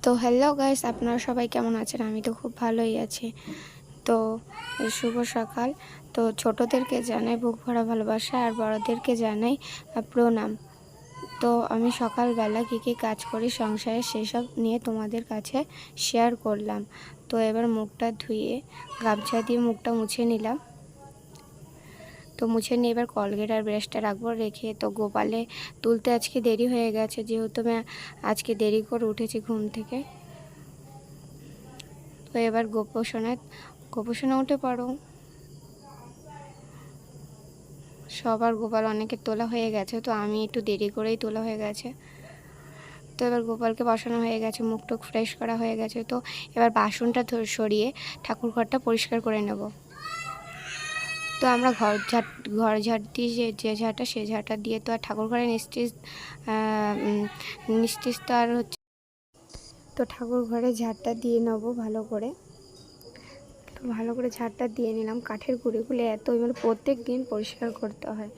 তো hello guys, আপনারা সবাই কেমন আছেন? আমি তো খুব ভালোই আছি। তো শুভ সকাল। তো ছোটদেরকে জানাই বুক ভরা ভালোবাসা, আর বড়দেরকে জানাই প্রণাম। তো আমি সকালবেলা কী কী কাজ করি সংসারে সেসব নিয়ে তোমাদের কাছে শেয়ার করলাম। তো এবার মুখটা ধুয়ে গামছা দিয়ে মুখটা মুছে নিলাম। তো মুছে নিয়ে এবার কলগেট আর ব্রাশটা রাখবো, রেখে তো গোপালে তুলতে আজকে দেরি হয়ে গেছে, যেহেতু আমি আজকে দেরি করে উঠেছি ঘুম থেকে। তো এবার গোপোষণা উঠে পড়ো। সবার গোপাল অনেকের তোলা হয়ে গেছে, তো আমি একটু দেরি করেই তোলা হয়ে গেছে। তো এবার গোপালকে বসানো হয়ে গেছে, মুখ টুক ফ্রেশ করা হয়ে গেছে। তো এবার বাসনটা সরিয়ে ঠাকুর ঘরটা পরিষ্কার করে নেব। তো আমরা ঘর ঝাড় দিই, যে ঝাঁটা সে ঝাঁটা দিয়ে তো আর ঠাকুর ঘরে নিস্তেজ তো আর হচ্ছে। তো ঠাকুর ঘরে ঝাড়টা দিয়ে নেব ভালো করে। তো ভালো করে ঝাড়টা দিয়ে নিলাম। কাঠের গুঁড়িগুলো এত মানে প্রত্যেক দিন পরিষ্কার করতে হয়।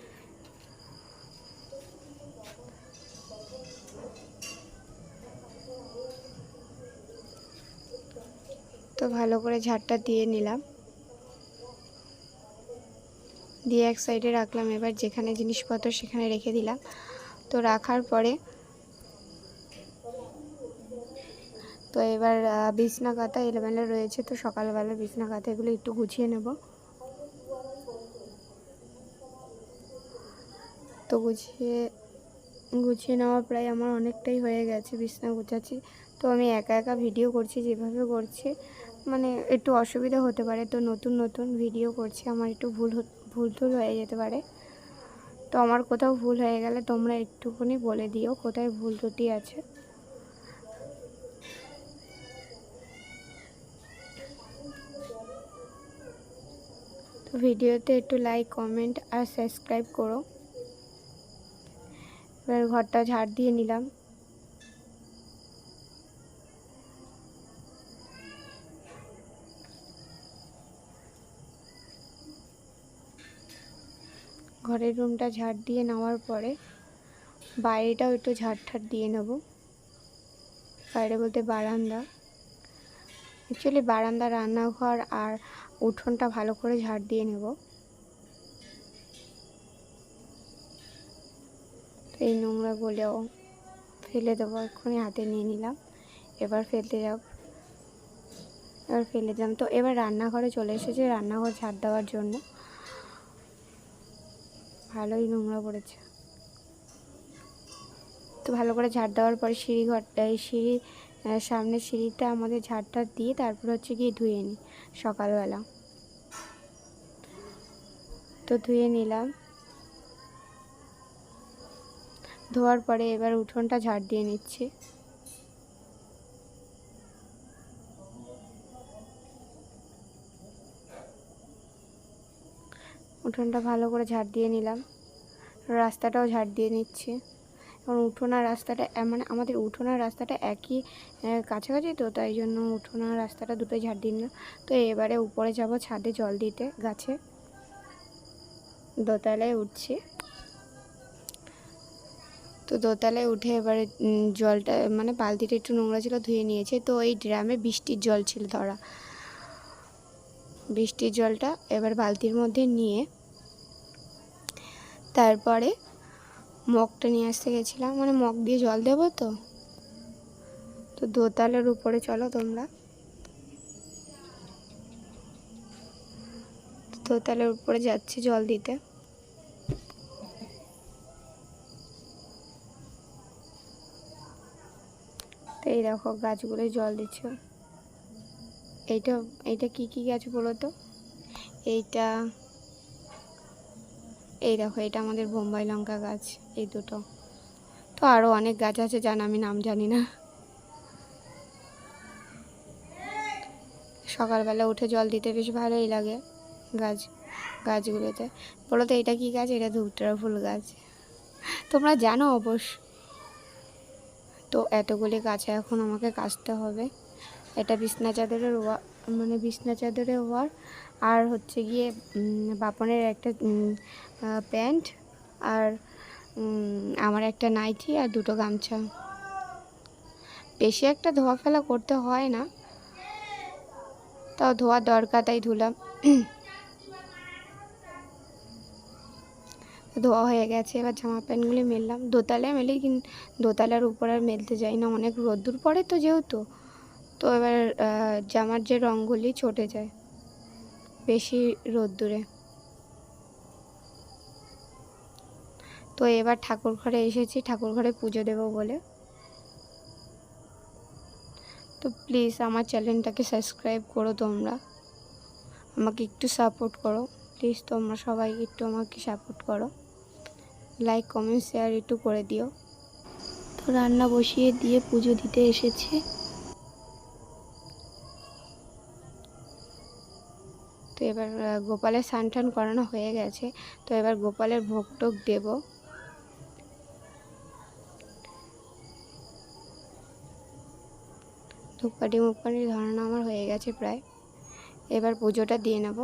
তো ভালো করে ঝাড়টা দিয়ে নিলাম, দিয়ে এক সাইডে রাখলাম। এবার যেখানে জিনিসপত্র সেখানে রেখে দিলাম। তো রাখার পরে তো এবার বিছনা কাঁথা এলোমেলো রয়েছে, তো সকালবেলা বিছনা কাঁথাগুলো একটু গুছিয়ে নেব। তো গুছিয়ে নেওয়া প্রায় আমার অনেকটাই হয়ে গেছে, বিছনা গুছাচ্ছি। তো আমি একা একা ভিডিও করছি, যেভাবে করছি মানে একটু অসুবিধা হতে পারে। তো নতুন ভিডিও করছি, আমার একটু ভুল হয়ে যেতে পারে। তো আমার কোথাও ভুল হয়ে গেলে তোমরা একটুখানি বলে দিও কোথায় ভুল ত্রুটি আছে। তো ভিডিওতে একটু লাইক, কমেন্ট আর সাবস্ক্রাইব করো। এবার ঘরটা ঝাড় দিয়ে নিলাম। ঘরের রুমটা ঝাড় দিয়ে নেওয়ার পরে বাইরেটাও একটু ঝাড় দিয়ে নেব। বাইরে বলতে বারান্দা, অ্যাকচুয়ালি বারান্দা, রান্নাঘর আর উঠোনটা ভালো করে ঝাড় দিয়ে নেব। এই নোংরাগুলোও ফেলে দেবো, এক্ষুনি হাতে নিয়ে নিলাম। এবার ফেলে দিলাম। তো এবার রান্নাঘরে চলে এসেছে, রান্নাঘর ঝাড় দেওয়ার জন্য। ভালোই নোংরা পড়েছে। তো ভালো করে ঝাড় দেওয়ার পরে সামনে সিঁড়িটা আমাদের ঝাড়টা দিয়ে তারপর হচ্ছে গিয়ে ধুয়ে নিই সকালবেলা। তো ধুয়ে নিলাম। ধোয়ার পরে এবার উঠোনটা ঝাড় দিয়ে নিচ্ছি। উঠোনটা ভালো করে ঝাড় দিয়ে নিলাম, রাস্তাটাও ঝাড় দিয়ে নিচ্ছি। এবং উঠোন আর রাস্তাটা মানে আমাদের উঠোন আর রাস্তাটা একই কাছাকাছি, তো তাই জন্য উঠোন আর রাস্তাটা দুটোই ঝাড় দিয়ে নিলাম। তো এবারে উপরে যাব ছাদে জল দিতে, গাছে দোতলায় উঠছি। তো দোতলায় উঠে এবারে জলটা মানে বালতিটা একটু নোংরা ছিল, ধুয়ে নিয়েছে। তো এই ড্রামে বৃষ্টির জল ছিল ধরা, বৃষ্টির জলটা এবার বালতির মধ্যে নিয়ে তারপরে মগটা নিয়ে আসতে গেছিলাম, মানে মগ দিয়ে জল দেবো। তো দোতলার উপরে চলো তোমরা। দোতলার উপরে যাচ্ছি জল দিতে। তো এই দেখো গাছগুলো জল দিচ্ছ। এইটা কি গাছ বলো তো? এই দেখো, এটা আমাদের বোম্বাই লঙ্কা গাছ, এই দুটো। তো আরও অনেক গাছ আছে যার আমি নাম জানি না। সকালবেলা উঠে জল দিতে বেশ ভালোই লাগে গাছগুলোতে। বলো তো এটা কি গাছ? এটা ধূপটার ফুল গাছ, তোমরা জানো অবশ্য। তো এতগুলি গাছ এখন আমাকে কাটতে হবে। এটা বিছনা চাদরের ওয়ার, আর হচ্ছে গিয়ে বাপনের একটা প্যান্ট, আর আমার একটা নাইটি আর দুটো গামছা। বেশি একটা ধোয়া ফেলা করতে হয় না, তাও ধোয়ার দরকার তাই ধুলাম। ধোয়া হয়ে গেছে, এবার জামা প্যান্টগুলি মেললাম। দোতলায় মেলি, কিন্তু দোতলার উপর আর মেলতে যাই না, অনেক রোদ্দুর পড়ে তো যেহেতু। তো এবার জামার যে রঙগুলি চটে যায় বেশি রোদ্দুরে। তো এবার ঠাকুর ঘরে এসেছি, ঠাকুর ঘরে পুজো দেবো বলে। তো প্লিজ আমার চ্যানেলটাকে সাবস্ক্রাইব করো, তোমরা আমাকে একটু সাপোর্ট করো প্লিজ। তোমরা সবাই একটু আমাকে সাপোর্ট করো, লাইক কমেন্ট শেয়ার একটু করে দিও। তো রান্না বসিয়ে দিয়ে পুজো দিতে এসেছি। তো এবার গোপালের স্নান টান করানো হয়ে গেছে, তো এবার গোপালের ভোগ টোগ দেবো। ধূপকাঠি মুখকাঠি ধরানো আমার হয়ে গেছে প্রায়, এবার পুজোটা দিয়ে নেব।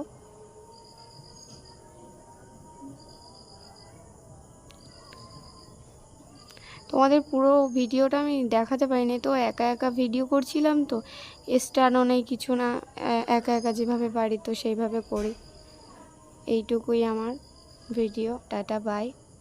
তোমাদের পুরো ভিডিওটা আমি দেখাতে পারিনি, তো একা একা ভিডিও করছিলাম, তো স্টারও নেই কিছু না, একা একা যেভাবে পারি তো সেইভাবে করি। এইটুকুই আমার ভিডিও। Tata bye.